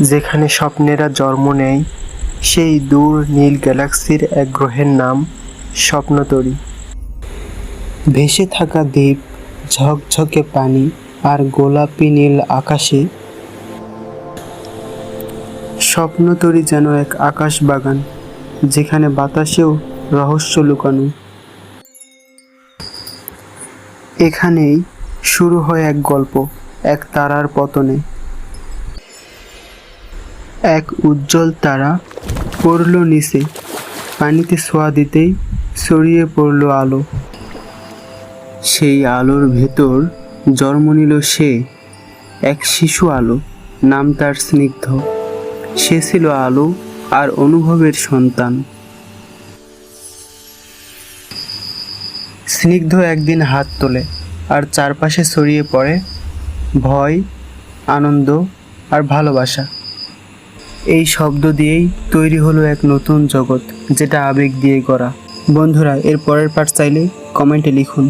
যেখানে স্বপ্নেরা জন্ম নেয়, সেই দূর নীল গ্যালাক্সির এক গ্রহের নাম স্বপ্নতরী। ভেসে থাকা দ্বীপ, ঝকঝকে পানি আর গোলাপি নীল আকাশে স্বপ্নতরী যেন এক আকাশ বাগান, যেখানে বাতাসেও রহস্য লুকানো। এখানেই শুরু হয় এক গল্প, এক তারার পতনে। এক উজ্জ্বল তারা পড়ল নিচে, পানিতে ছোঁয়া দিতেই ছড়িয়ে পড়ল আলো। সেই আলোর ভেতর জন্ম নিল সে, এক শিশু আলো, নাম তার স্নিগ্ধ। সে ছিল আলো আর অনুভবের সন্তান। স্নিগ্ধ একদিন হাত তোলে, আর চারপাশে ছড়িয়ে পড়ে ভয়, আনন্দ আর ভালোবাসা। এই শব্দ দিয়েই তৈরি হলো এক নতুন জগৎ, যেটা আবেগ দিয়ে গড়া। বন্ধুরা, এর পরের পার্ট চাইলে কমেন্টে লিখুন।